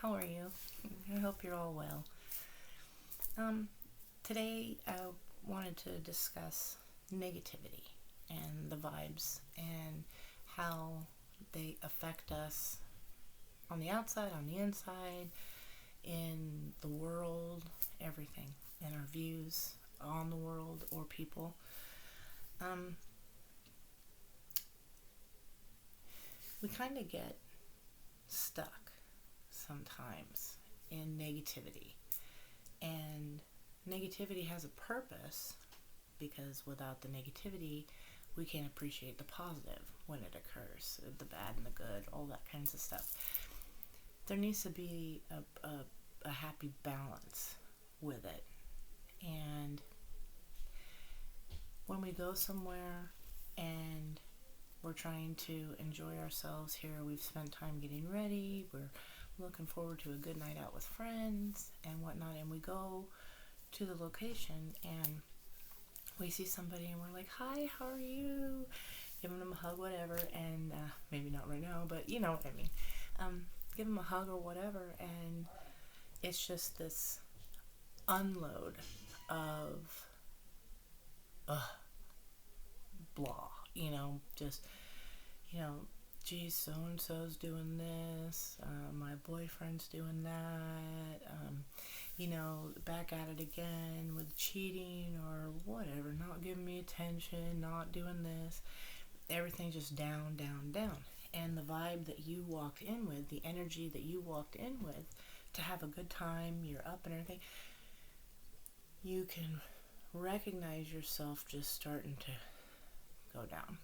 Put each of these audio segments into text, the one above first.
How are you? I hope you're all well. Today I wanted to discuss negativity and the vibes and how they affect us on the outside, on the inside, in the world, everything, and our views on the world or people. Um, we kind of get stuck sometimes in negativity. And negativity has a purpose because without the negativity, we can't appreciate the positive when it occurs, the bad and the good, all that kinds of stuff. There needs to be a happy balance with it. And when we go somewhere and we're trying to enjoy ourselves here, we've spent time getting ready, we're looking forward to a good night out with friends and whatnot, and we go to the location and we see somebody and we're like, hi, how are you? Giving them a hug, whatever, and maybe not right now, but you know what I mean. Give them a hug or whatever, and it's just this unload of blah, just, you know, geez, so and so's doing this, my boyfriend's doing that, back at it again with cheating or whatever, not giving me attention, not doing this. Everything just down, down, down. And the vibe that you walked in with, the energy that you walked in with to have a good time, you're up and everything, you can recognize yourself just starting to go down.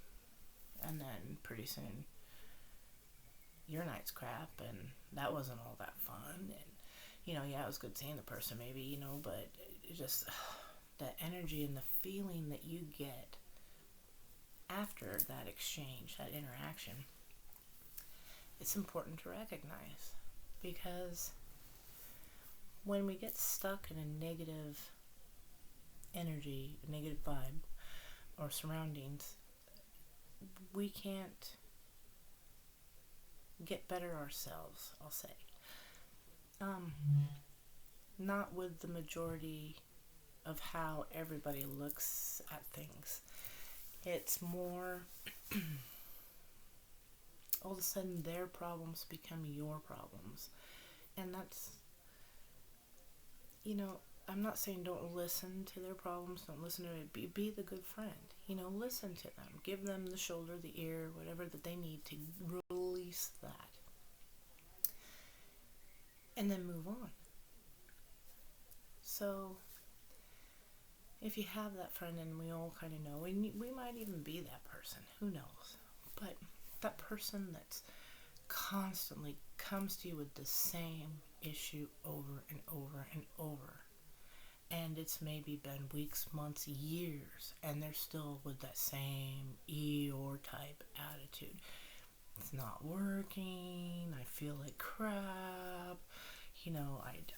And then pretty soon your night's crap and that wasn't all that fun. And yeah, it was good seeing the person maybe, but it just that energy and the feeling that you get after that exchange, that interaction, it's important to recognize, because when we get stuck in a negative energy, a negative vibe or surroundings, we can't get better ourselves, I'll say. Not with the majority of how everybody looks at things. It's more all of a sudden their problems become your problems. And that's, I'm not saying don't listen to their problems, don't listen to it. Be the good friend. Listen to them. Give them the shoulder, the ear, whatever that they need to release that. And then move on. So, if you have that friend, and we all kind of know, and we might even be that person, who knows? But that person that's constantly comes to you with the same issue over and over and over. And it's maybe been weeks, months, years, and they're still with that same Eeyore type attitude. It's not working, I feel like crap,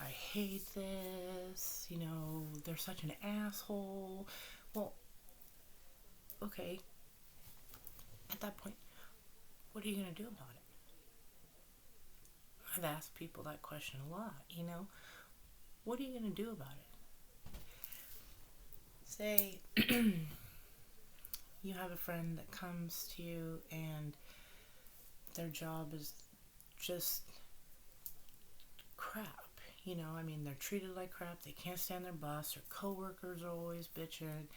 I hate this, they're such an asshole. Well, okay, at that point, what are you going to do about it? I've asked people that question a lot, what are you going to do about it? Say you have a friend that comes to you and their job is just crap. They're treated like crap. They can't stand their boss. Their coworkers are always bitching.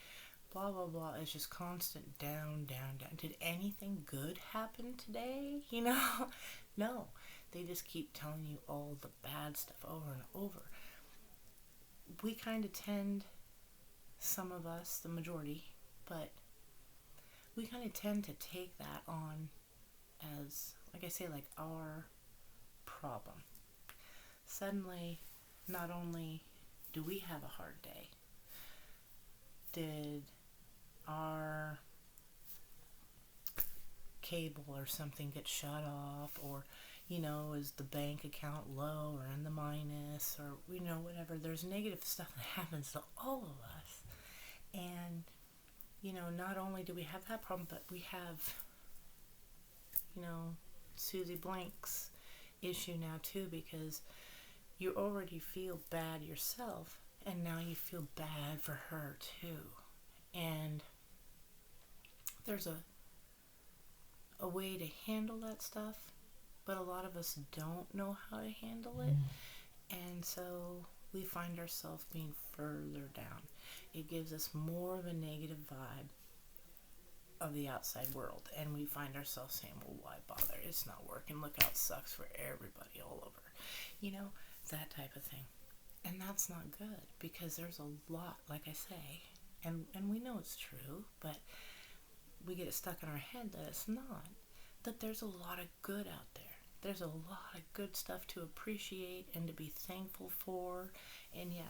Blah, blah, blah. It's just constant down, down, down. Did anything good happen today? No. They just keep telling you all the bad stuff over and over. We kind of tend, some of us, the majority, but we kind of tend to take that on as, like I say, like our problem. Suddenly, not only do we have a hard day, did our cable or something get shut off, or is the bank account low or in the minus, or whatever. There's negative stuff that happens to all of us. And not only do we have that problem, but we have Susie Blanks issue now too, because you already feel bad yourself, and now you feel bad for her too. And there's a way to handle that stuff, but a lot of us don't know how to handle it. And so we find ourselves being further down. It gives us more of a negative vibe of the outside world, and we find ourselves saying, well, why bother? It's not working. Look how it sucks for everybody all over. That type of thing. And that's not good, because there's a lot, like I say, and we know it's true, but we get it stuck in our head that it's not. That there's a lot of good out there. There's a lot of good stuff to appreciate and to be thankful for. And yeah,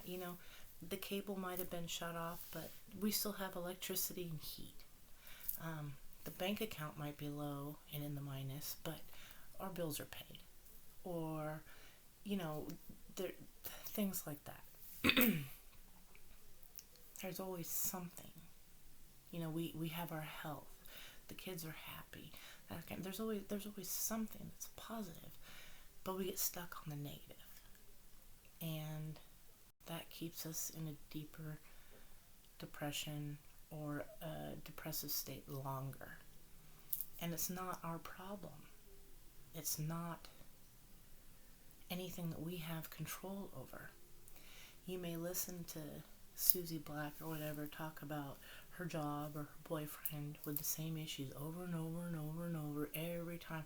the cable might have been shut off, but we still have electricity and heat. The bank account might be low and in the minus, but our bills are paid. Or, things like that. There's always something. We have our health. The kids are happy. There's always something that's positive, but we get stuck on the negative, and that keeps us in a deeper depression or a depressive state longer. And it's not our problem. It's not anything that we have control over. You may listen to Susie Black or whatever talk about her job or her boyfriend with the same issues over and over and over and over every time,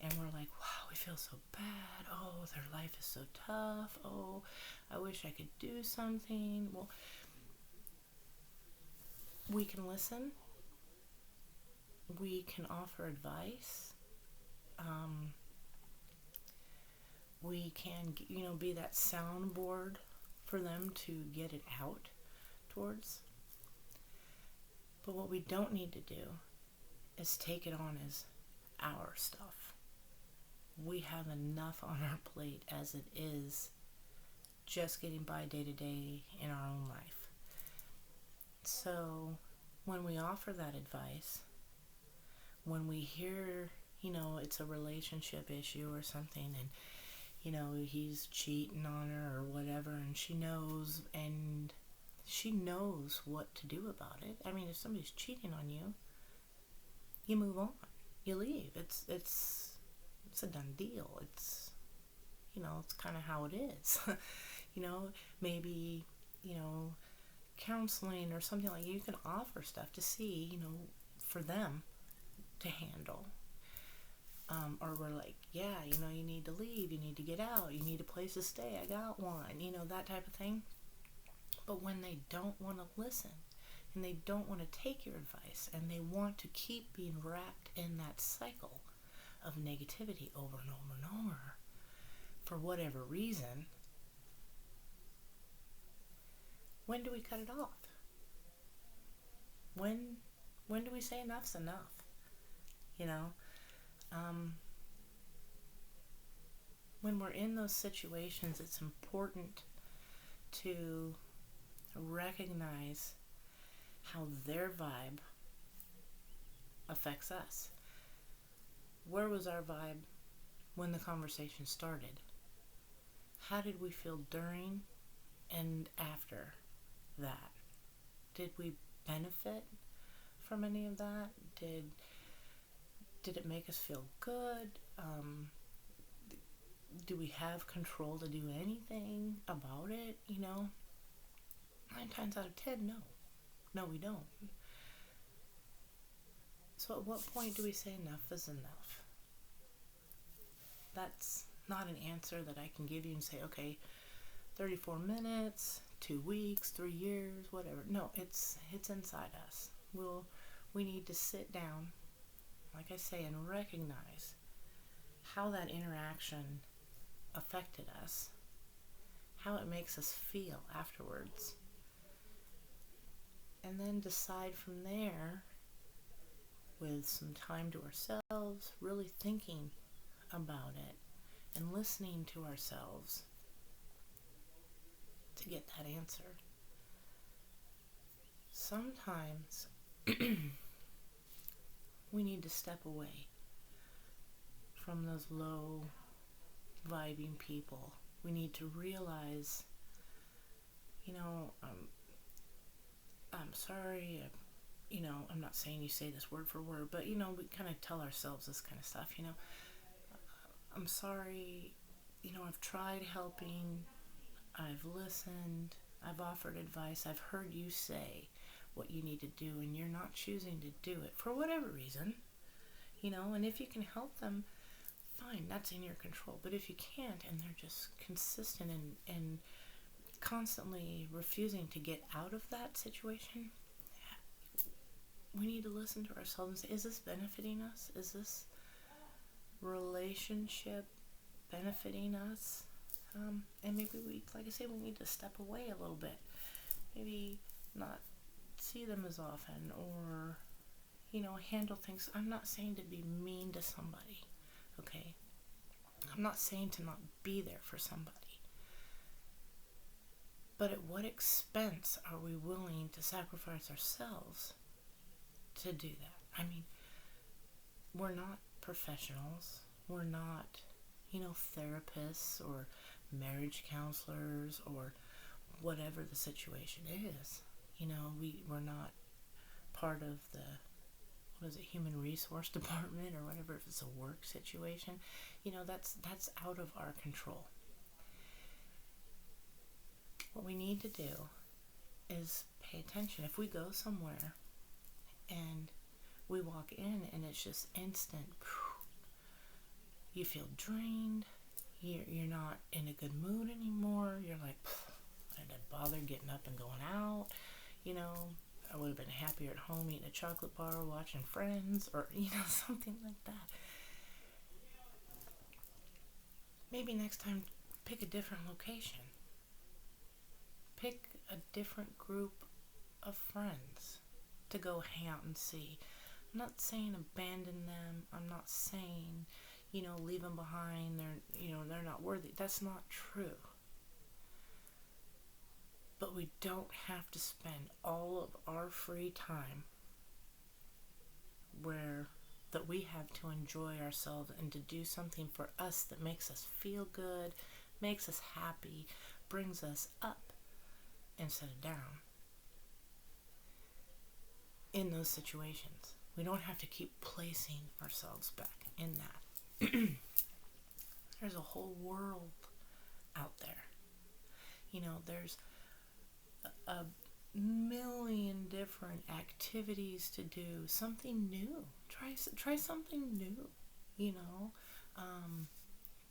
and we're like, wow, we feel so bad. Oh, their life is so tough. Oh, I wish I could do something. Well, we can listen. We can offer advice. We can, be that soundboard for them to get it out towards. But what we don't need to do is take it on as our stuff. We have enough on our plate as it is, just getting by day to day in our own life. So when we offer that advice, when we hear, it's a relationship issue or something, and he's cheating on her or whatever, and she knows what to do about it. I mean, if somebody's cheating on you, you move on, you leave. It's a done deal. It's it's kind of how it is. Maybe counseling or something like that. You can offer stuff to see, for them to handle. Or we're like, yeah, you need to leave, you need to get out, you need a place to stay, I got one, that type of thing. But when they don't want to listen, and they don't want to take your advice, and they want to keep being wrapped in that cycle of negativity over and over and over, for whatever reason, when do we cut it off? When do we say enough's enough? When we're in those situations, it's important to recognize how their vibe affects us. Where was our vibe when the conversation started? How did we feel during and after that? Did we benefit from any of that? Did it make us feel good? Do we have control to do anything about it? 9 times out of 10, no. No, we don't. So at what point do we say enough is enough? That's not an answer that I can give you and say, okay, 34 minutes, 2 weeks, 3 years, whatever. No, it's inside us. We need to sit down, like I say, and recognize how that interaction affected us, how it makes us feel afterwards, and then decide from there, with some time to ourselves, really thinking about it and listening to ourselves to get that answer. Sometimes we need to step away from those low vibing people. We need to realize, you know, I'm sorry, I'm not saying you say this word for word, but, we kind of tell ourselves this kind of stuff, I'm sorry, I've tried helping, I've listened, I've offered advice, I've heard you say what you need to do, and you're not choosing to do it for whatever reason, and if you can help them, fine, that's in your control. But if you can't, and they're just consistent and constantly refusing to get out of that situation, we need to listen to ourselves and say, is this benefiting us? Is this relationship benefiting us? And maybe like I say, we need to step away a little bit. Maybe not see them as often, or, handle things. I'm not saying to be mean to somebody, okay? I'm not saying to not be there for somebody. But at what expense are we willing to sacrifice ourselves to do that? I mean, we're not professionals. We're not, therapists or marriage counselors or whatever the situation is. We're not part of the, human resource department or whatever, if it's a work situation. That's out of our control. What we need to do is pay attention. If we go somewhere and we walk in and it's just instant, you feel drained, you're not in a good mood anymore, you're like, I didn't bother getting up and going out, I would have been happier at home eating a chocolate bar, watching Friends, or, something like that. Maybe next time, pick a different location. Pick a different group of friends to go hang out and see. I'm not saying abandon them. I'm not saying, leave them behind. They're not worthy. That's not true. But we don't have to spend all of our free time that we have to enjoy ourselves and to do something for us that makes us feel good, makes us happy, brings us up instead of down. In those situations, we don't have to keep placing ourselves back in that. There's a whole world out there. There's a million different activities to do. Something new. Try something new.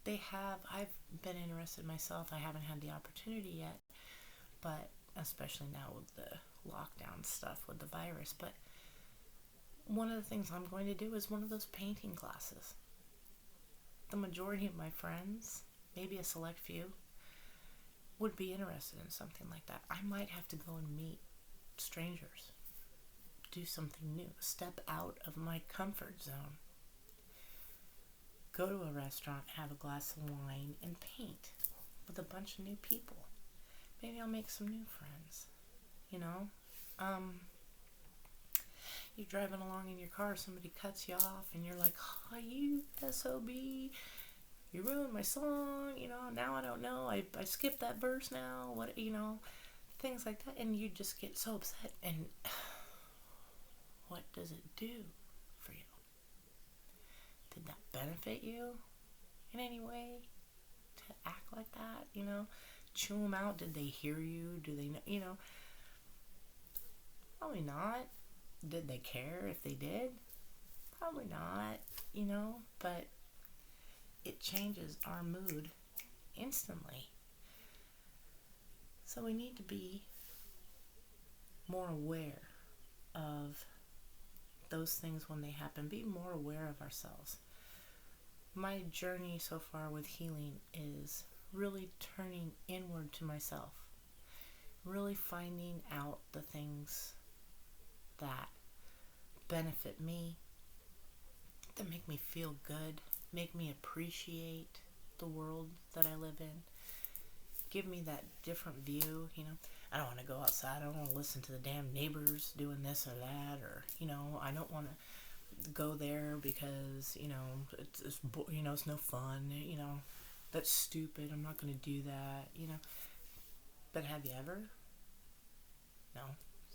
I've been interested myself. I haven't had the opportunity yet, but especially now with the lockdown stuff with the virus. But one of the things I'm going to do is one of those painting classes. The majority of my friends, maybe a select few, would be interested in something like that. I might have to go and meet strangers, do something new, step out of my comfort zone, go to a restaurant, have a glass of wine, and paint with a bunch of new people. Maybe I'll make some new friends. You're driving along in your car, somebody cuts you off, and you're like, oh, you SOB, you ruined my song, now I don't know, I skipped that verse now, things like that, and you just get so upset, and what does it do for you? Did that benefit you in any way to act like that, chew them out? Did they hear you? Do they know, probably not. Did they care if they did? Probably not, but it changes our mood instantly. So we need to be more aware of those things when they happen. Be more aware of ourselves. My journey so far with healing is really turning inward to myself. Really finding out the things that benefit me, that make me feel good, make me appreciate the world that I live in, give me that different view. I don't want to go outside, I don't want to listen to the damn neighbors doing this or that, or I don't want to go there because it's no fun. That's stupid. I'm not going to do that, But have you ever? No.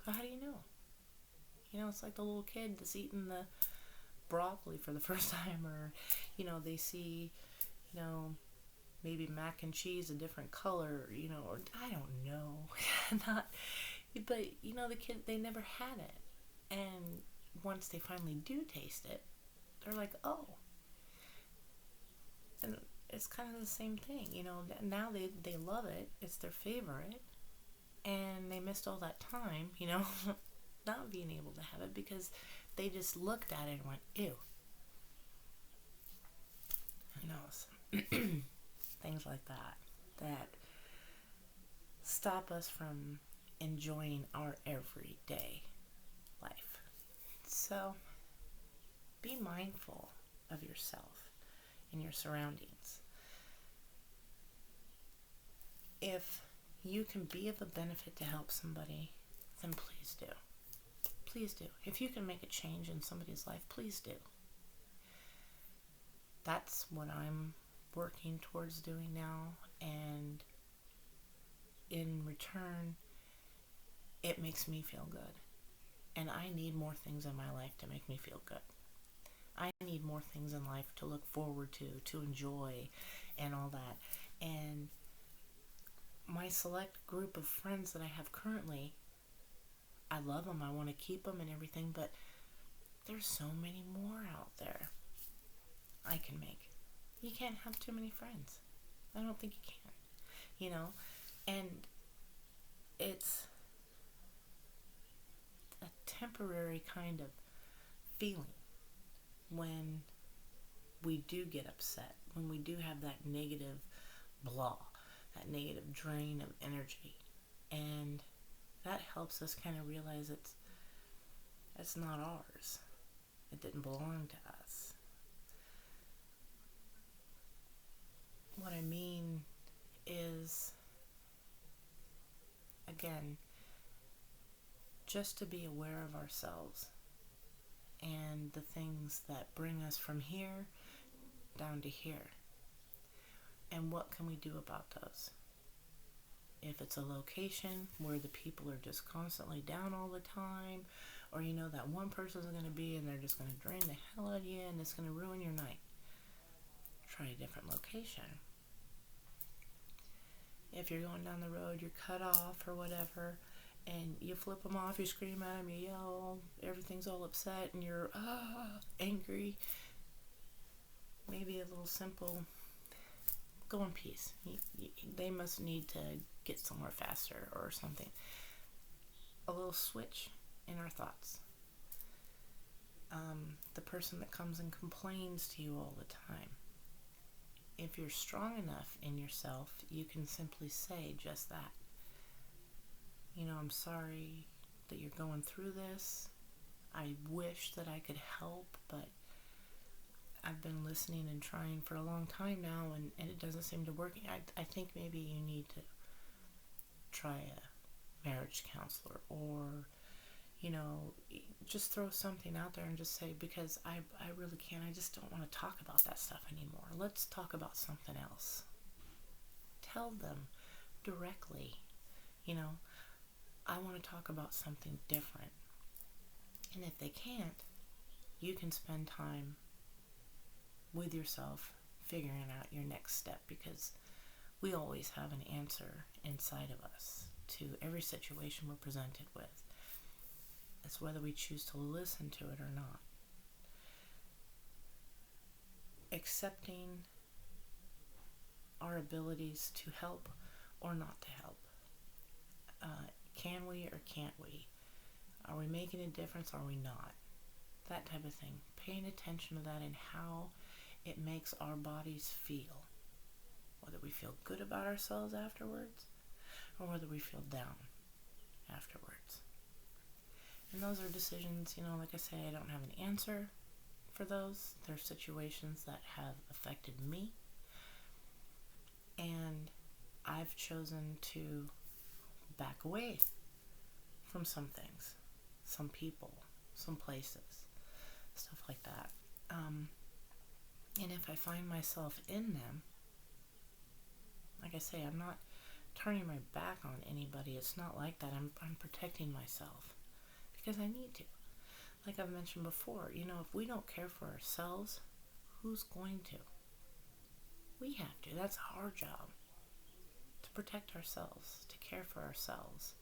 So how do you know? It's like the little kid that's eating the broccoli for the first time, or, they see, you know, maybe mac and cheese a different color, or I don't know. Not, but, the kid, they never had it. And once they finally do taste it, they're like, oh. And it's kind of the same thing, now they love it. It's their favorite. And they missed all that time, not being able to have it because they just looked at it and went, ew. Things like that stop us from enjoying our everyday life. So be mindful of yourself and your surroundings. If you can be of a benefit to help somebody, then please do. Please do. If you can make a change in somebody's life, please do. That's what I'm working towards doing now, and in return, it makes me feel good. And I need more things in my life to make me feel good. I need more things in life to look forward to enjoy, and all that. And my select group of friends that I have currently, I love them, I want to keep them and everything, but there's so many more out there I can make. You can't have too many friends. I don't think you can, and it's a temporary kind of feeling when we do get upset, when we do have that negative blah, that negative drain of energy. And that helps us kind of realize it's not ours. It didn't belong to us. What I mean is, again, just to be aware of ourselves and the things that bring us from here down to here. And what can we do about those? If it's a location where the people are just constantly down all the time, or that one person's going to be and they're just going to drain the hell out of you and it's going to ruin your night, try a different location. If you're going down the road, you're cut off or whatever, and you flip them off, you scream at them, you yell, everything's all upset, and you're angry, maybe a little simple, go in peace. They must need to get somewhere faster or something. A little switch in our thoughts. The person that comes and complains to you all the time. If you're strong enough in yourself, you can simply say just that. I'm sorry that you're going through this. I wish that I could help, but I've been listening and trying for a long time now, and it doesn't seem to work. I think maybe you need to try a marriage counselor, or, just throw something out there and just say, because I really can't, I just don't want to talk about that stuff anymore. Let's talk about something else. Tell them directly, I want to talk about something different. And if they can't, you can spend time with yourself figuring out your next step, because we always have an answer inside of us to every situation we're presented with. It's whether we choose to listen to it or not. Accepting our abilities to help or not to help. Can we or can't we? Are we making a difference or are we not? That type of thing. Paying attention to that and how it makes our bodies feel. Whether we feel good about ourselves afterwards or whether we feel down afterwards. And those are decisions, like I say, I don't have an answer for those. They're situations that have affected me. And I've chosen to back away from some things, some people, some places, stuff like that. And if I find myself in them, say, I'm not turning my back on anybody. It's not like that. I'm protecting myself because I need to. Like I've mentioned before, if we don't care for ourselves, who's going to? We have to. That's our job. To protect ourselves, to care for ourselves.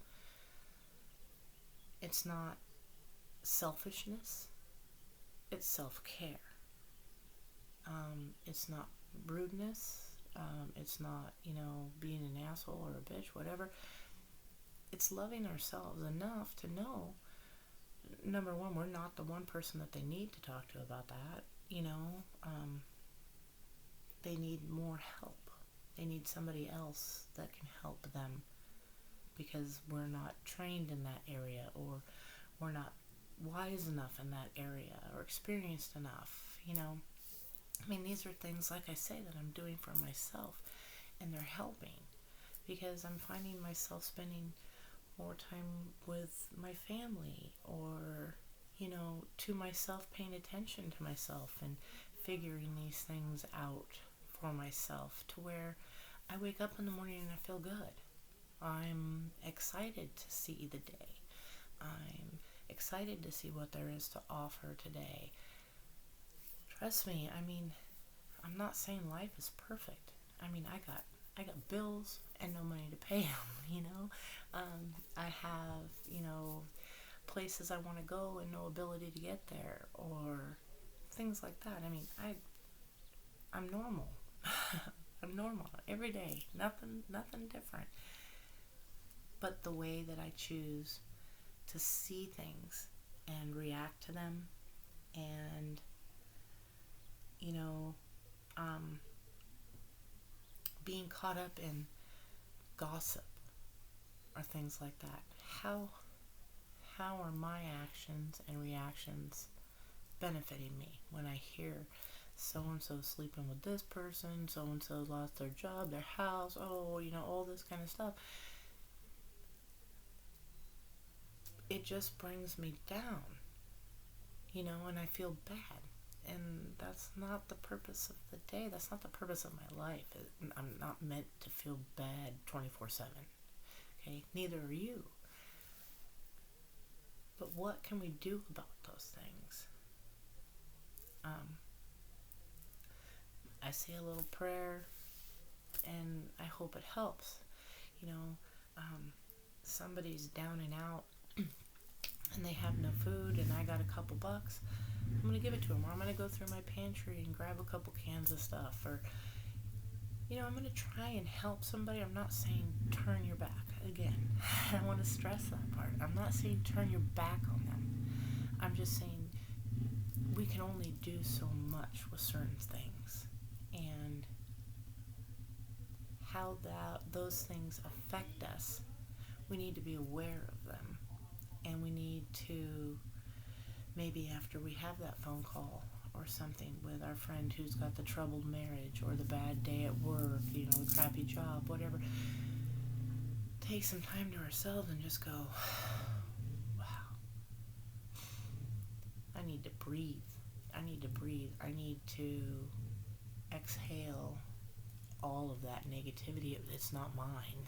It's not selfishness. It's self-care. It's not rudeness. It's not, being an asshole or a bitch, whatever. It's loving ourselves enough to know, number one, we're not the one person that they need to talk to about that. They need more help. They need somebody else that can help them because we're not trained in that area, or we're not wise enough in that area, or experienced enough. These are things, like I say, that I'm doing for myself, and they're helping because I'm finding myself spending more time with my family, or to myself, paying attention to myself and figuring these things out for myself, to where I wake up in the morning and I feel good. I'm excited to see the day. I'm excited to see what there is to offer today. Trust me, I'm not saying life is perfect. I got bills and no money to pay them, I have, places I want to go and no ability to get there, or things like that. I'm normal. I'm normal every day. Nothing different. But the way that I choose to see things and react to them, and being caught up in gossip or things like that. How are my actions and reactions benefiting me when I hear so-and-so sleeping with this person, so-and-so lost their job, their house, all this kind of stuff? It just brings me down, and I feel bad. And that's not the purpose of the day. That's not the purpose of my life. I'm not meant to feel bad 24/7. Okay? Neither are you. But what can we do about those things? I say a little prayer, and I hope it helps. Somebody's down and out, and they have no food, and I got a couple bucks. I'm going to give it to them, or I'm going to go through my pantry and grab a couple cans of stuff, or, I'm going to try and help somebody. I'm not saying turn your back. Again, I want to stress that part. I'm not saying turn your back on them. I'm just saying we can only do so much with certain things, and how those things affect us, we need to be aware of them, and we need to, maybe after we have that phone call or something with our friend who's got the troubled marriage or the bad day at work, the crappy job, whatever, take some time to ourselves and just go, wow, I need to breathe. I need to exhale all of that negativity. It's not mine.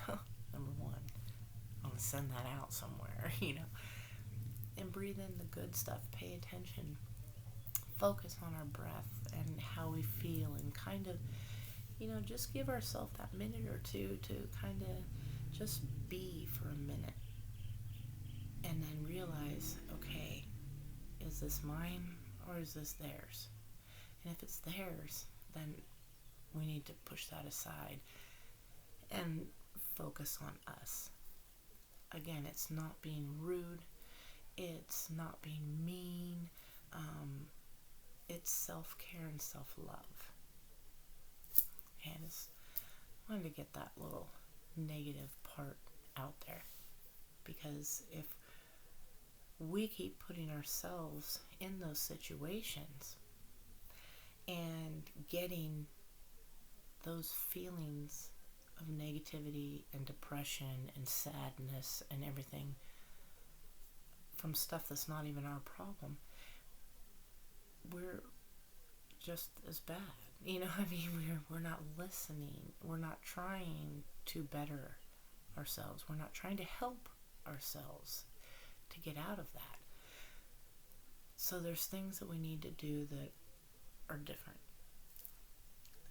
Number one, I'm going to send that out somewhere, and breathe in the good stuff. Pay attention. Focus on our breath and how we feel, and kind of, just give ourselves that minute or two to kind of just be for a minute, and then realize, okay, is this mine or is this theirs? And if it's theirs, then we need to push that aside and focus on us. Again, it's not being rude. It's not being mean. It's self-care and self-love. And I just wanted to get that little negative part out there, because if we keep putting ourselves in those situations and getting those feelings of negativity and depression and sadness and everything from stuff that's not even our problem, we're just as bad. I mean, we're not listening. We're not trying to better ourselves. We're not trying to help ourselves to get out of that. So there's things that we need to do that are different.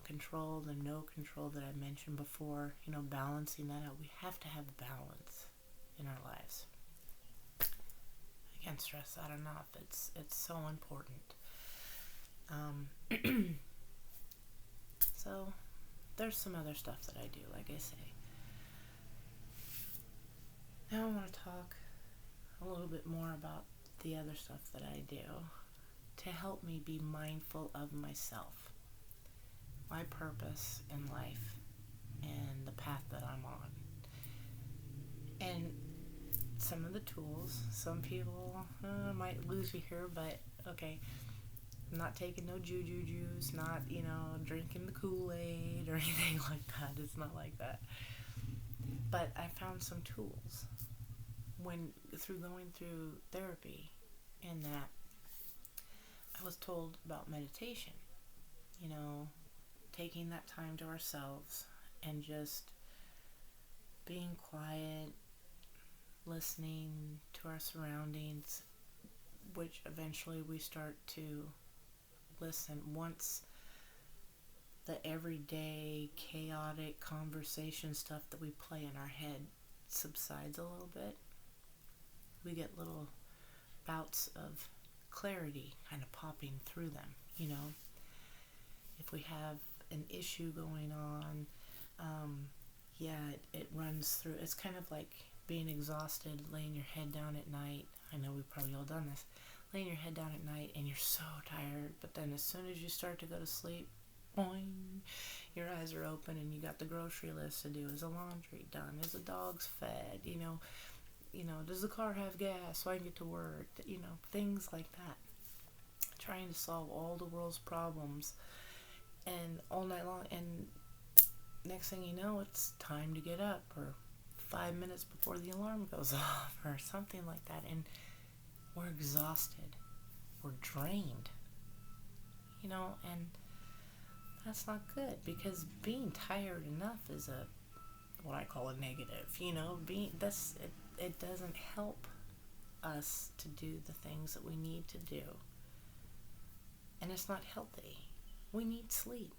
Control, the no control that I mentioned before, balancing that out. We have to have balance in our lives. I can't stress that enough. It's so important. So there's some other stuff that I do, like I say. Now I want to talk a little bit more about the other stuff that I do to help me be mindful of myself, my purpose in life, and the path that I'm on. And some of the tools, some people might lose me here, but okay, I'm not taking no juju juice, not, drinking the Kool-Aid or anything like that. It's not like that. But I found some tools through going through therapy, in that I was told about meditation, taking that time to ourselves and just being quiet, listening to our surroundings, which eventually we start to listen once the everyday chaotic conversation stuff that we play in our head subsides a little bit. We get little bouts of clarity kind of popping through them, If we have an issue going on, it runs through. It's kind of like being exhausted, laying your head down at night. I know we've probably all done this. Laying your head down at night and you're so tired, but then as soon as you start to go to sleep, boing, your eyes are open and you got the grocery list to do. Is the laundry done? Is the dogs fed? Does the car have gas so I can get to work? Things like that. Trying to solve all the world's problems and all night long, and next thing you know, it's time to get up, or 5 minutes before the alarm goes off, or something like that, and we're exhausted, we're drained, and that's not good, because being tired enough is what I call a negative, it doesn't help us to do the things that we need to do, and it's not healthy. We need sleep.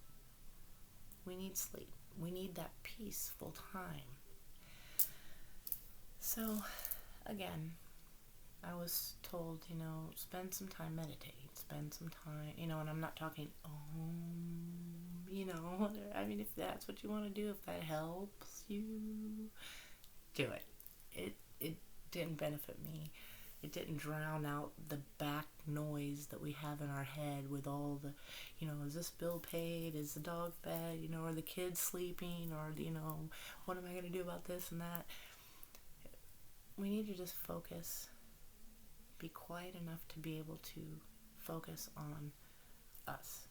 We need that peaceful time. So, again, I was told, spend some time meditating, spend some time, and I'm not talking, I mean, if that's what you want to do, if that helps you, do it. It didn't benefit me. It didn't drown out the back noise that we have in our head with all the, is this bill paid? Is the dog fed? Are the kids sleeping? Or, what am I going to do about this and that? We need to just focus, be quiet enough to be able to focus on us,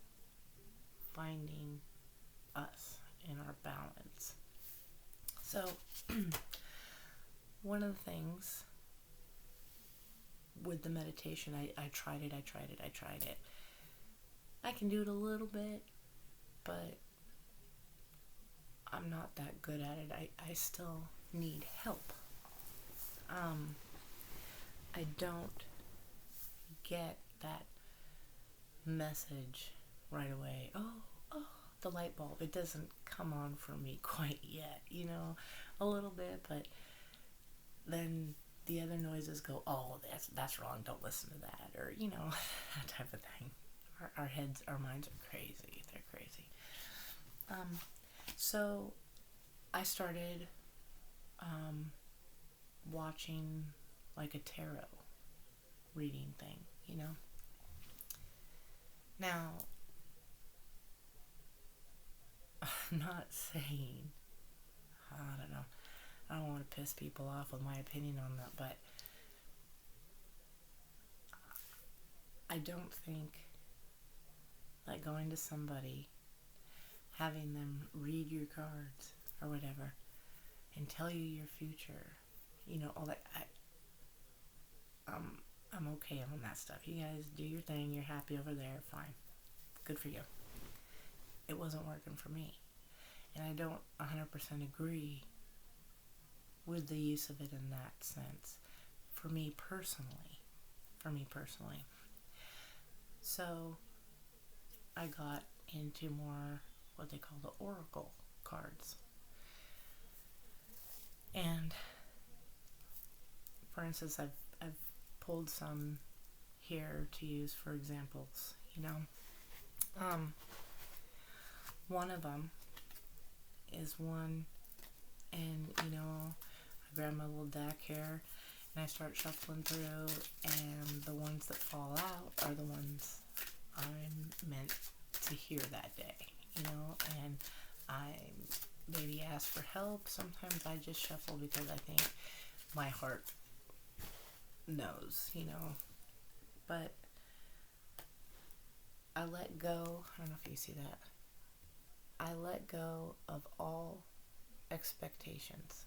finding us in our balance. So, one of the things with the meditation, I tried it. I can do it a little bit, but I'm not that good at it. I still need help. I don't get that message right away. Oh, the light bulb. It doesn't come on for me quite yet, a little bit, but then the other noises go, oh, that's wrong, don't listen to that, or, that type of thing. Our heads, our minds are crazy. They're crazy. So I started watching like a tarot reading thing, Now, I'm not saying, I don't know, I don't want to piss people off with my opinion on that, but I don't think that going to somebody, having them read your cards or whatever, and tell you your future, all that, I'm okay on that stuff. You guys do your thing, you're happy over there, fine. Good for you. it wasn't working for me. And I don't 100% agree with the use of it in that sense. For me personally. So I got into more what they call the oracle cards. And for instance, I've pulled some here to use for examples, one of them is one, and I grab my little deck here and I start shuffling through, and the ones that fall out are the ones I'm meant to hear that day, and I maybe ask for help. Sometimes I just shuffle because I think my heart knows, but I let go. I don't know if you see that. I let go of all expectations.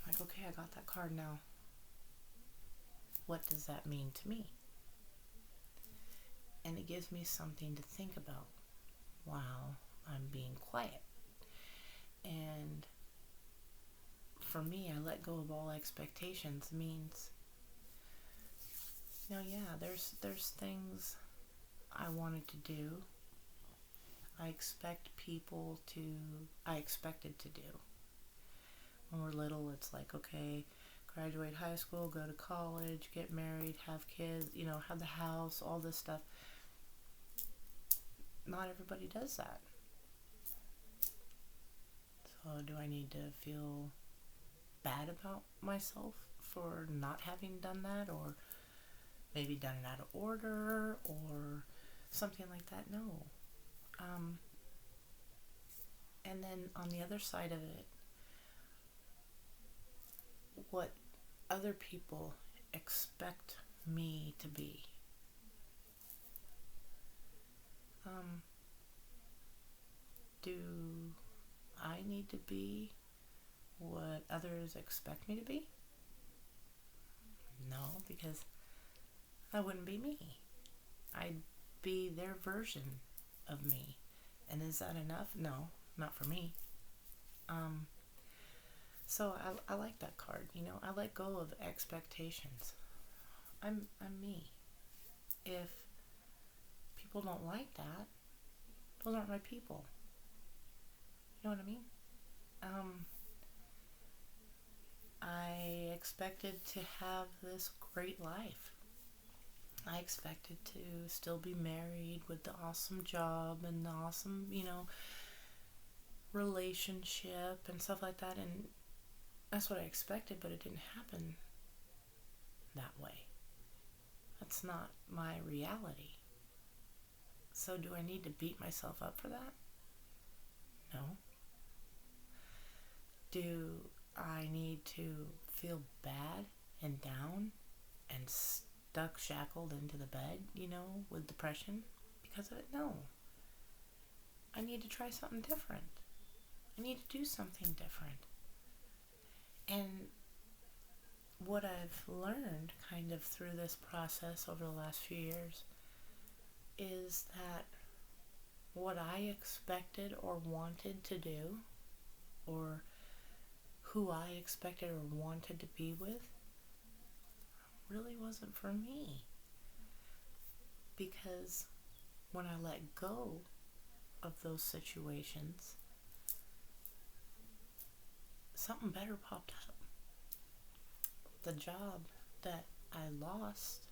Like, okay, I got that card now. What does that mean to me? And it gives me something to think about while I'm being quiet. And for me, I let go of all expectations means, there's things I wanted to do. I expected to do. When we're little, it's like, okay, graduate high school, go to college, get married, have kids, have the house, all this stuff. Not everybody does that. So do I need to feel bad about myself for not having done that, or maybe done it out of order or something like that? No. And then on the other side of it, what other people expect me to be. Do I need to be what others expect me to be? No, because that wouldn't be me. I'd be their version of me. And is that enough? No, not for me. So I like that card. I let go of expectations. I'm me. If people don't like that, those aren't my people. You know what I mean? I expected to have this great life. I expected to still be married with the awesome job and the awesome, relationship and stuff like that. And that's what I expected, but it didn't happen that way. That's not my reality. So do I need to beat myself up for that? No. Do I need to feel bad and down and stuck, shackled into the bed, with depression because of it? No. I need to try something different. I need to do something different. And what I've learned kind of through this process over the last few years is that what I expected or wanted to do, or who I expected or wanted to be with, really wasn't for me. Because when I let go of those situations, something better popped up. The job that I lost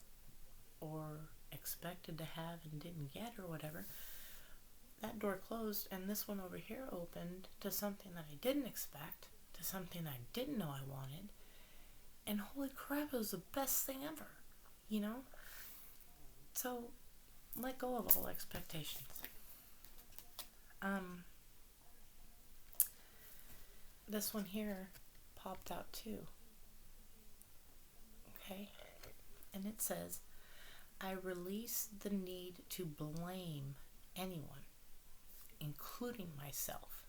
or expected to have and didn't get or whatever, that door closed, and this one over here opened to something that I didn't expect, to something I didn't know I wanted. And holy crap, it was the best thing ever, So let go of all expectations. This one here popped out too. Okay? And it says, I release the need to blame anyone, including myself.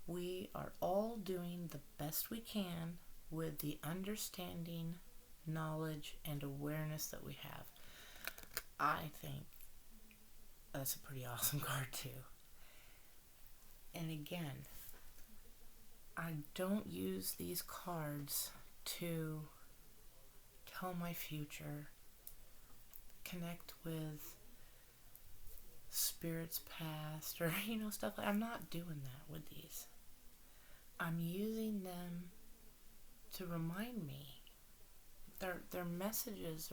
We are all doing the best we can with the understanding, knowledge, and awareness that we have. I think That's a pretty awesome card too. And again, I don't use these cards to tell my future, connect with spirits past, or stuff like. I'm not doing that with these. I'm using them to remind me. Their messages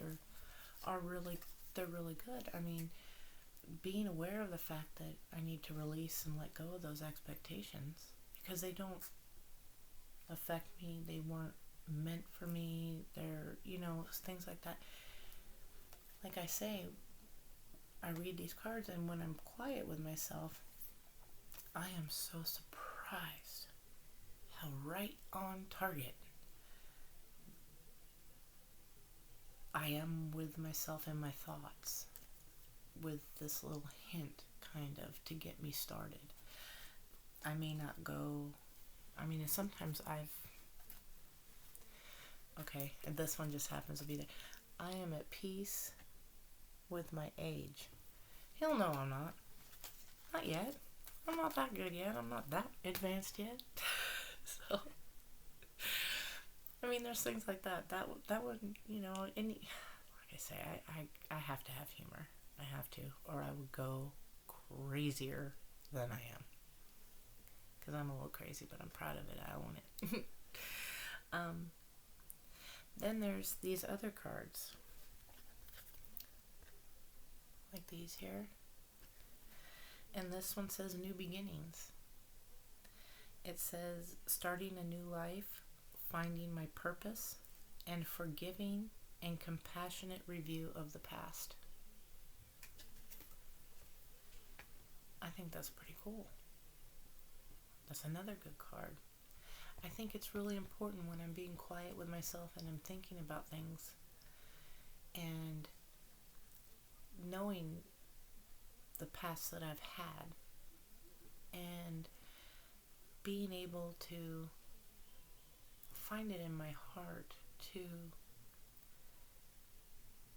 are really, they're really good. I mean, being aware of the fact that I need to release and let go of those expectations because they don't affect me. They weren't meant for me. They're, things like that. Like I say, I read these cards, and when I'm quiet with myself, I am so surprised how right on target I am with myself and my thoughts, with this little hint, kind of, to get me started. I may not go, sometimes and this one just happens to be there. I am at peace with my age. He'll know I'm not. Not yet. I'm not that good yet. I'm not that advanced yet. So, there's things like that. That would, like I say, I have to have humor. I have to, or I would go crazier than I am. Because I'm a little crazy, but I'm proud of it. I own it. Then there's these other cards. Like these here. And this one says New Beginnings. It says starting a new life, finding my purpose, and forgiving and compassionate review of the past. I think that's pretty cool. That's another good card. I think it's really important when I'm being quiet with myself and I'm thinking about things and knowing the past that I've had and being able to find it in my heart to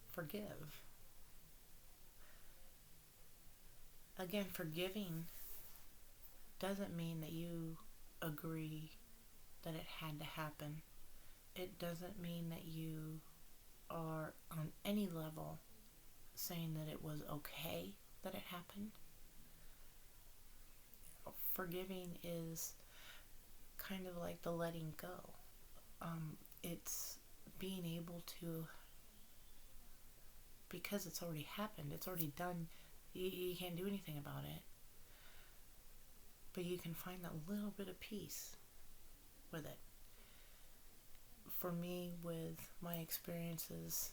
forgive. Again, forgiving doesn't mean that you agree that it had to happen. It doesn't mean that you are on any level saying that it was okay that it happened. Forgiving is kind of like the letting go. It's being able to, because it's already happened, it's already done, you can't do anything about it. But you can find that little bit of peace with it. For me, with my experiences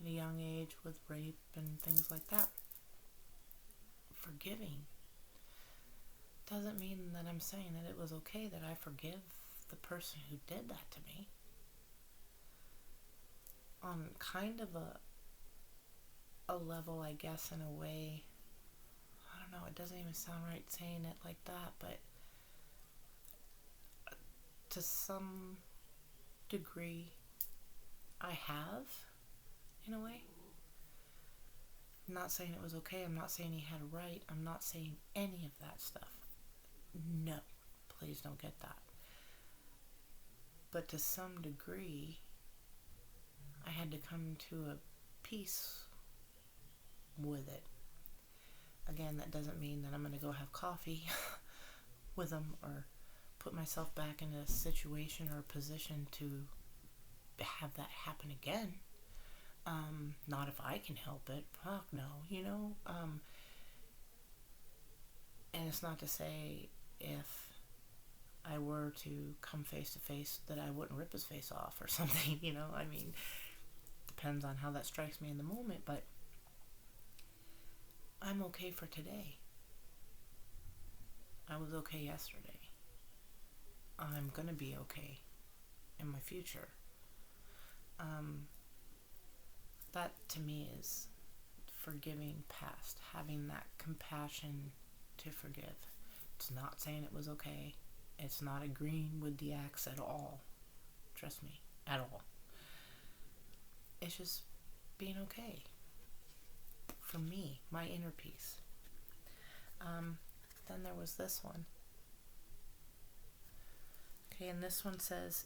at a young age with rape and things like that, forgiving doesn't mean that I'm saying that it was okay that I forgive the person who did that to me. On kind of a level, I guess, in a way, I don't know, it doesn't even sound right saying it like that, but to some degree, I have, in a way. I'm not saying it was okay. I'm not saying he had a right. I'm not saying any of that stuff. No, please don't get that. But to some degree, I had to come to a peace with it. Again, that doesn't mean that I'm going to go have coffee with him or put myself back in a situation or a position to have that happen again. Not if I can help it. Fuck no, and it's not to say if I were to come face to face that I wouldn't rip his face off or something, depends on how that strikes me in the moment, but I'm okay for today. I was okay yesterday. I'm gonna be okay in my future. That to me is forgiving past, having that compassion to forgive. It's not saying it was okay. It's not agreeing with the acts at all. Trust me, at all. It's just being okay. for me, my inner peace. Then there was this one. Okay, and this one says,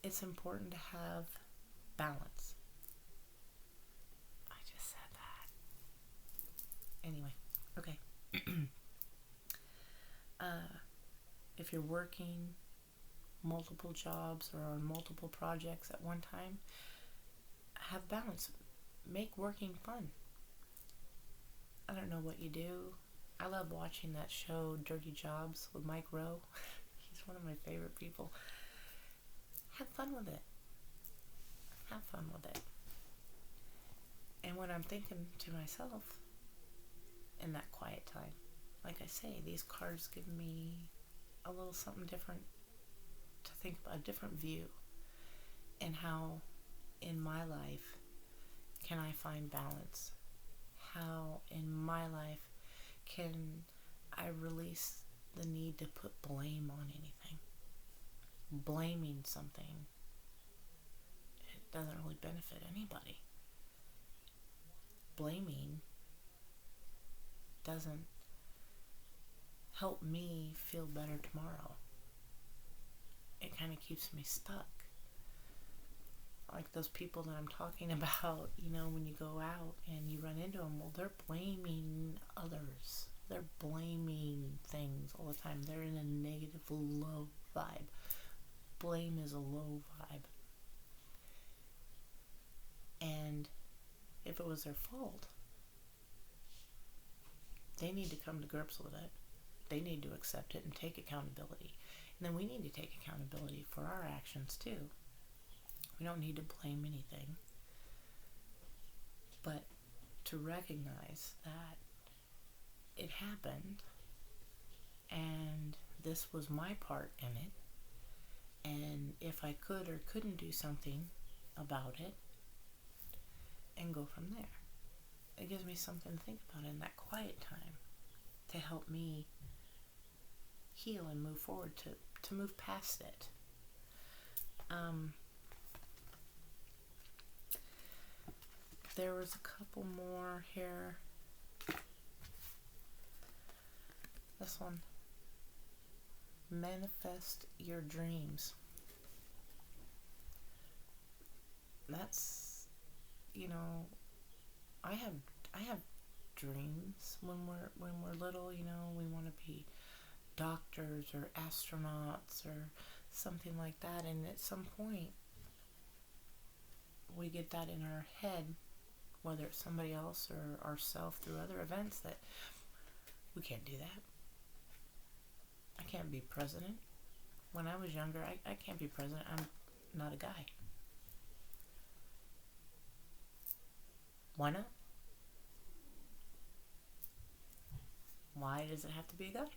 it's important to have balance. I just said that. Anyway, okay. If you're working multiple jobs or on multiple projects at one time, have balance. Make working fun. I don't know what you do. I love watching that show, Dirty Jobs, with Mike Rowe. He's one of my favorite people. Have fun with it. Have fun with it. And when I'm thinking to myself in that quiet time, like I say, these cards give me a little something different to think about, a different view, and how in my life can I find balance? How in my life can I release the need to put blame on anything? Blaming something, it doesn't really benefit anybody. Blaming doesn't help me feel better tomorrow. It kind of keeps me stuck. Like those people that I'm talking about, when you go out and you run into them, well, they're blaming others. They're blaming things all the time. They're in a negative, low vibe. Blame is a low vibe. And if it was their fault, they need to come to grips with it. They need to accept it and take accountability. And then we need to take accountability for our actions too. We don't need to blame anything. But to recognize that it happened and this was my part in it, and if I could or couldn't do something about it, and go from there. It gives me something to think about in that quiet time to help me heal and move forward, to move past it. There was a couple more here. This one. Manifest your dreams. That's, I have dreams when we're little, we want to be doctors or astronauts or something like that, and at some point we get that in our head, whether it's somebody else or ourselves through other events, that we can't do that. I can't be president. When I was younger, I can't be president. I'm not a guy. Why not? Why does it have to be a guy?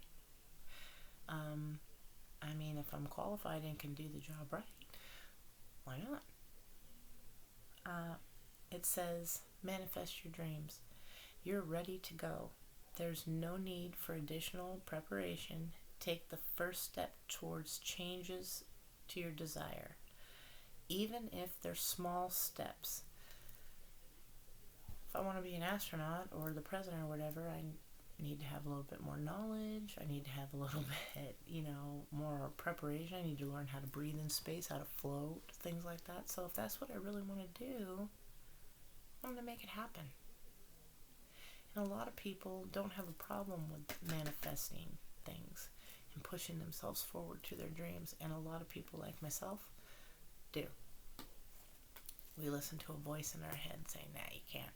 If I'm qualified and can do the job right, why not? It says, manifest your dreams. You're ready to go. There's no need for additional preparation. Take the first step towards changes to your desire, even if they're small steps. If I want to be an astronaut or the president or whatever, I need to have a little bit more knowledge. I need to have a little bit, more preparation. I need to learn how to breathe in space, how to float, things like that. So if that's what I really want to do, I'm going to make it happen. And a lot of people don't have a problem with manifesting things and pushing themselves forward to their dreams. And a lot of people like myself do. We listen to a voice in our head saying, nah, you can't.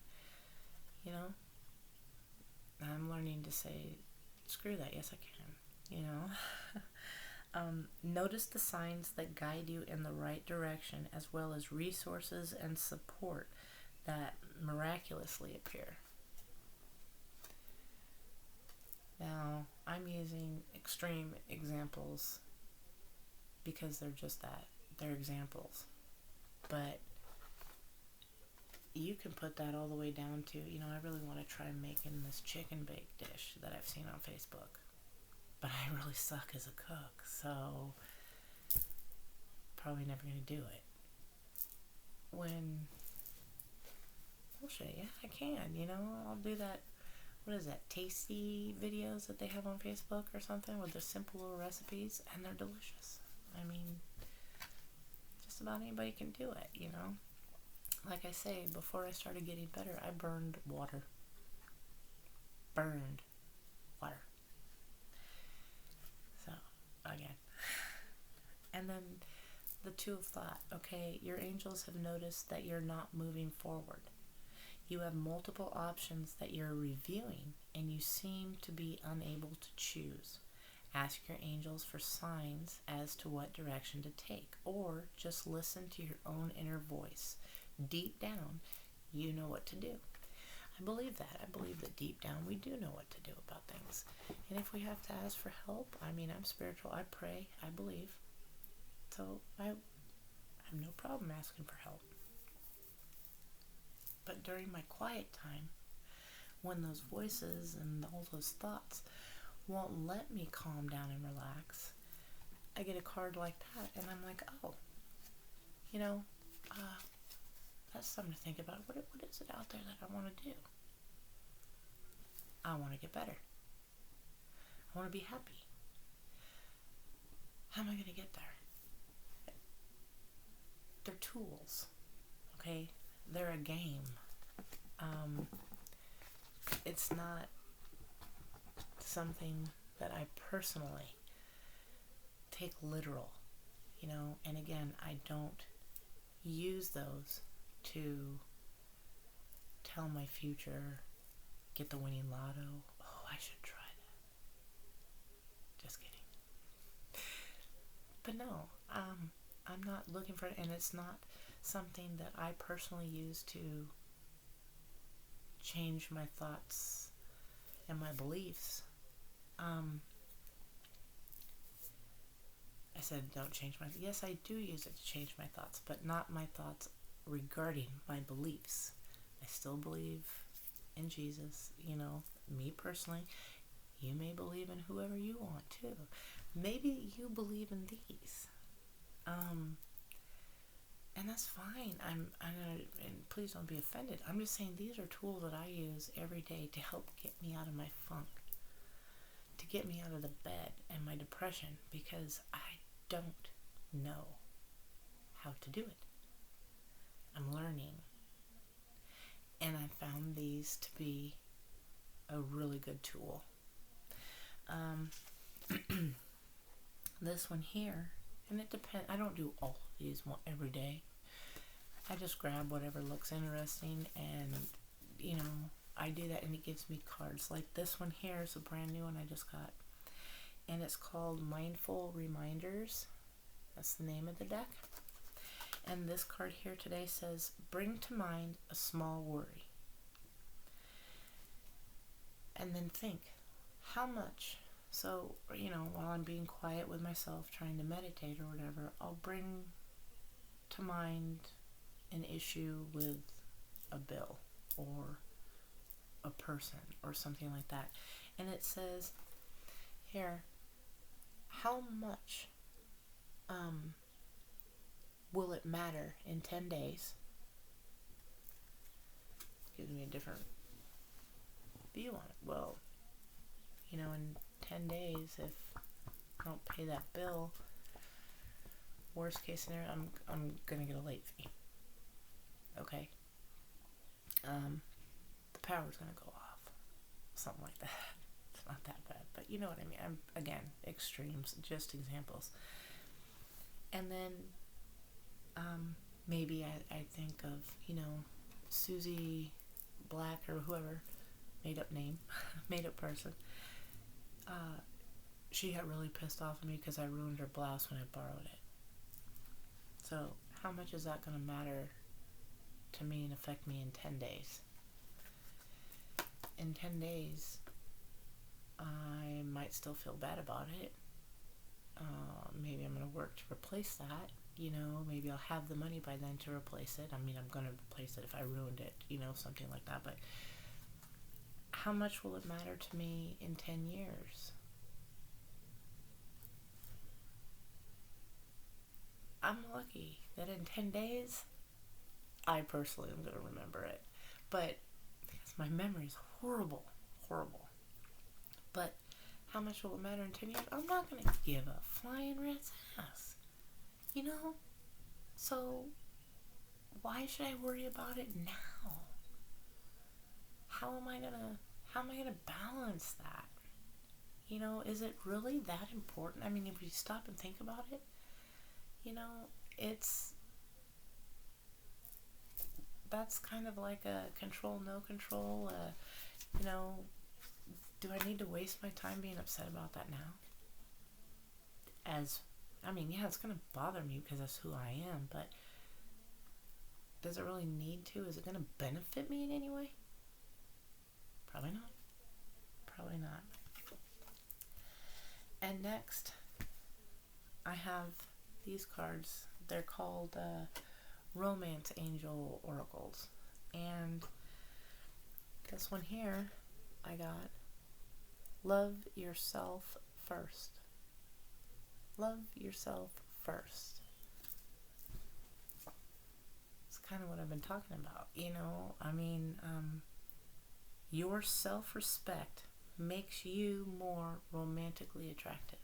I'm learning to say, screw that, yes I can, Notice the signs that guide you in the right direction, as well as resources and support that miraculously appear. Now, I'm using extreme examples because they're just that. They're examples. But you can put that all the way down to, I really want to try making this chicken bake dish that I've seen on Facebook. But I really suck as a cook, so probably never going to do it. When bullshit. Yeah, I can. I'll do that. What is that? Tasty videos that they have on Facebook or something with the simple little recipes, and they're delicious. I mean, just about anybody can do it. Like I say, before I started getting better, I burned water. Burned water. So, again. And then the two of thought. Okay, your angels have noticed that you're not moving forward. You have multiple options that you're reviewing, and you seem to be unable to choose. Ask your angels for signs as to what direction to take, or just listen to your own inner voice. Deep down, you know what to do. I believe that. I believe that deep down we do know what to do about things. And if we have to ask for help, I mean, I'm spiritual. I pray. I believe. So I have no problem asking for help. But during my quiet time, when those voices and all those thoughts won't let me calm down and relax, I get a card like that, and I'm like, oh, that's something to think about. What is it out there that I want to do? I want to get better. I want to be happy. How am I going to get there? They're tools, okay? They're a game. It's not something that I personally take literal, and again, I don't use those to tell my future, get the winning lotto. Oh, I should try that. Just kidding. But no, I'm not looking for it, and it's not something that I personally use to change my thoughts and my beliefs. I said don't change my... Yes, I do use it to change my thoughts, but not my thoughts regarding my beliefs. I still believe in Jesus, me personally. You may believe in whoever you want to. Maybe you believe in these. And that's fine. And please don't be offended. I'm just saying these are tools that I use every day to help get me out of my funk, to get me out of the bed and my depression, because I don't know how to do it. I'm learning. And I found these to be a really good tool. This one here, and it depends. I don't do all of these every day. I just grab whatever looks interesting, and I do that, and it gives me cards. Like this one here is a brand new one I just got, and it's called Mindful Reminders. That's the name of the deck. And this card here today says, bring to mind a small worry. And then think, how much? So, while I'm being quiet with myself, trying to meditate or whatever, I'll bring to mind an issue with a bill or a person or something like that. And it says here, how much will it matter in 10 days? Gives me a different view on it. Well, in 10 days, if I don't pay that bill, worst case scenario, I'm gonna get a late fee. Okay. The power's gonna go off. Something like that. It's not that bad, but you know what I mean. I'm, again, extremes, just examples. And then maybe I think of, Susie Black or whoever, made up name, made up person. She got really pissed off at me because I ruined her blouse when I borrowed it. So how much is that going to matter to me and affect me in 10 days? In 10 days, I might still feel bad about it. Maybe I'm going to work to replace that. Maybe I'll have the money by then to replace it. I mean, I'm going to replace it if I ruined it, something like that. But how much will it matter to me in 10 years? I'm lucky that in 10 days, I personally am going to remember it. But because my memory is horrible, horrible. But how much will it matter in 10 years? I'm not going to give a flying rat's ass. You know? So, why should I worry about it now? How am I gonna balance that? You know, is it really that important? I mean, if you stop and think about it, you know, that's kind of like a control, no control. You know, do I need to waste my time being upset about that now? Yeah, it's gonna bother me because that's who I am, but does it really need to? Is it gonna benefit me in any way? Probably not. Probably not. And next, I have these cards. They're called Romance Angel Oracles. And this one here, I got love yourself first. Love yourself first. It's kind of what I've been talking about. You know, your self-respect makes you more romantically attractive.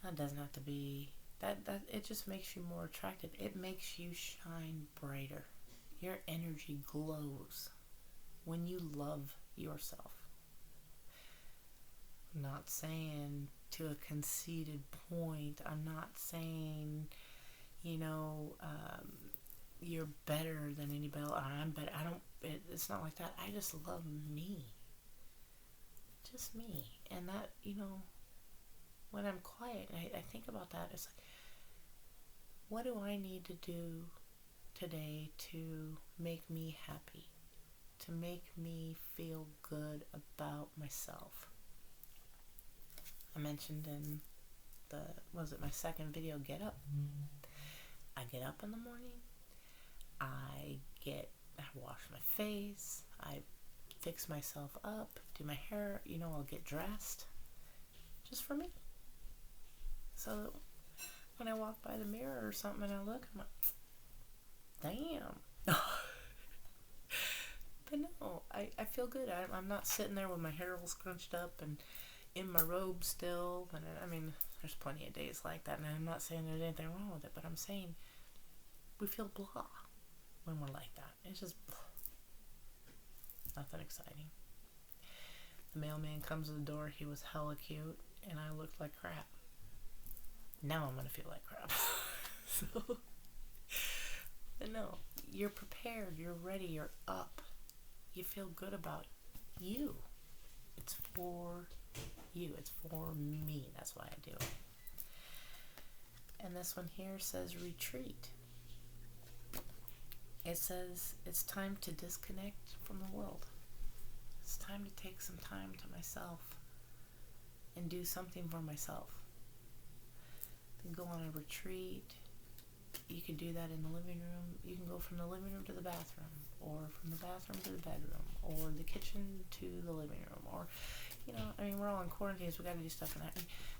That doesn't have to be that it just makes you more attractive. It makes you shine brighter. Your energy glows when you love yourself. I'm not saying to a conceited point. I'm not saying, you know, you're better than anybody else. I'm better. It's not like that. I just love me. Just me. And that, you know, when I'm quiet, I think about that. It's like, what do I need to do today to make me happy? To make me feel good about myself? I mentioned in my second video, Get Up. I get up in the morning. I wash my face. I fix myself up, do my hair, you know, I'll get dressed. Just for me. So when I walk by the mirror or something and I look, I'm like, damn. But no, I feel good. I'm not sitting there with my hair all scrunched up and in my robe still. And I mean, there's plenty of days like that. And I'm not saying there's anything wrong with it, but I'm saying we feel blah when we're like that. It's just blah. Nothing exciting. The mailman comes to the door. He was hella cute, and I looked like crap. Now I'm gonna feel like crap. So, but no, you're prepared. You're ready. You're up. You feel good about you. It's for you. It's for me. That's why I do it. And this one here says retreat. It says it's time to disconnect from the world. It's time to take some time to myself and do something for myself. Go on a retreat. You could do that in the living room. You can go from the living room to the bathroom, or from the bathroom to the bedroom, or the kitchen to the living room, or, you know, I mean, we're all in quarantine, so we got to do stuff in that.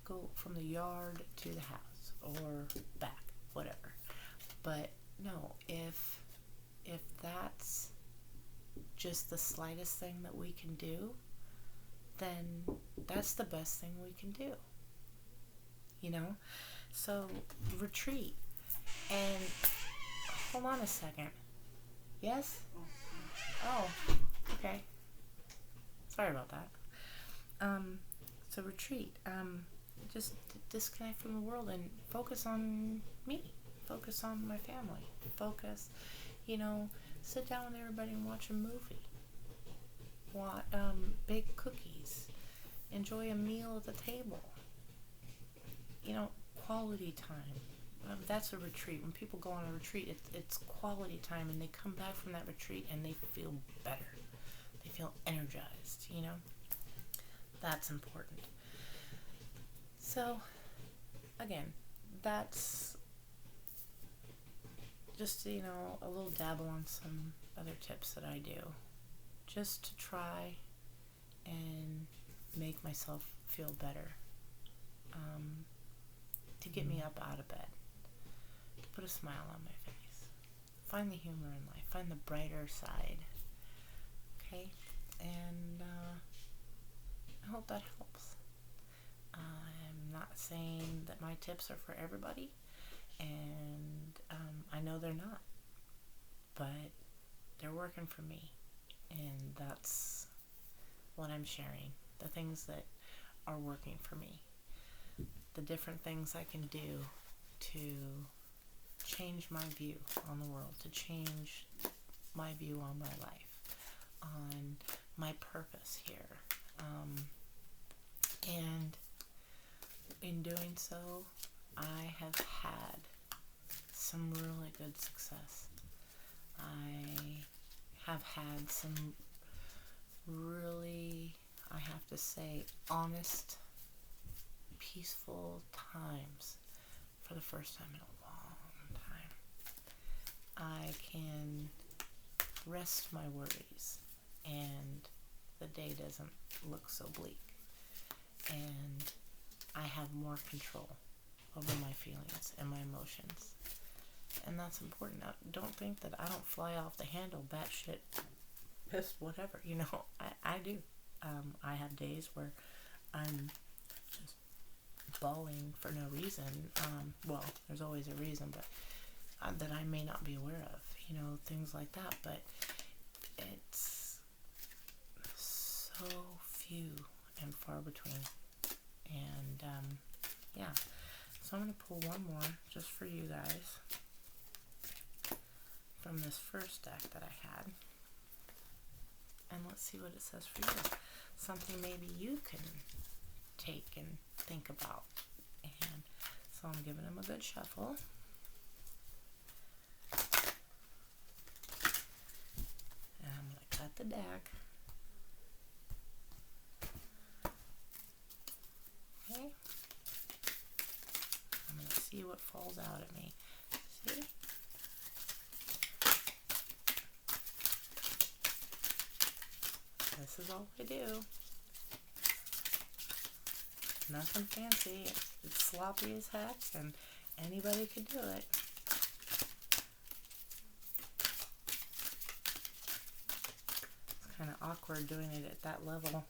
Go from the yard to the house, or back, whatever. But no, if that's just the slightest thing that we can do, then that's the best thing we can do. You know? So, retreat. And, hold on a second. Yes? Oh, okay. Sorry about that. So retreat. Just disconnect from the world and focus on me. Focus on my family. Focus, you know, sit down with everybody and watch a movie. Bake cookies. Enjoy a meal at the table. You know, quality time. That's a retreat. When people go on a retreat, it's quality time, and they come back from that retreat and they feel better. They feel energized, you know? That's important. So, again, that's just, you know, a little dabble on some other tips that I do. Just to try and make myself feel better. To get me up out of bed. To put a smile on my face. find the humor in life, find the brighter side. Okay? And I hope that helps. I'm not saying that my tips are for everybody, and I know they're not, but they're working for me, and that's what I'm sharing. The things that are working for me, the different things I can do to change my view on the world, to change my view on my life, on my purpose here. And in doing so, I have had some really good success. I have had some really, I have to say, honest, peaceful times for the first time in a long time. I can rest my worries, and the day doesn't look so bleak. And I have more control over my feelings and my emotions. And that's important. Now, don't think that I don't fly off the handle, batshit, pissed, whatever. I do. I have days where I'm just bawling for no reason. Well, there's always a reason, but that I may not be aware of. Things like that. But it's so few and far between. And yeah, so I'm going to pull one more just for you guys from this first deck that I had, and let's see what it says for you. Something maybe you can take and think about. And so I'm giving them a good shuffle. And I'm going to cut the deck. Okay. I'm going to see what falls out at me. See? This is all I do. Nothing fancy. It's sloppy as heck, and anybody could do it. It's kind of awkward doing it at that level.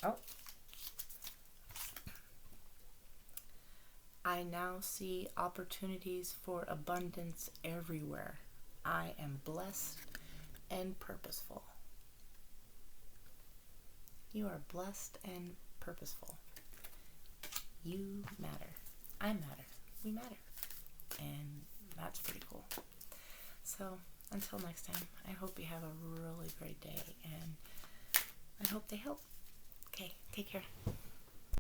Oh. I now see opportunities for abundance everywhere. I am blessed and purposeful. You are blessed and purposeful. You matter. I matter. We matter. And that's pretty cool. So, until next time, I hope you have a really great day, and I hope they help. Okay, take care.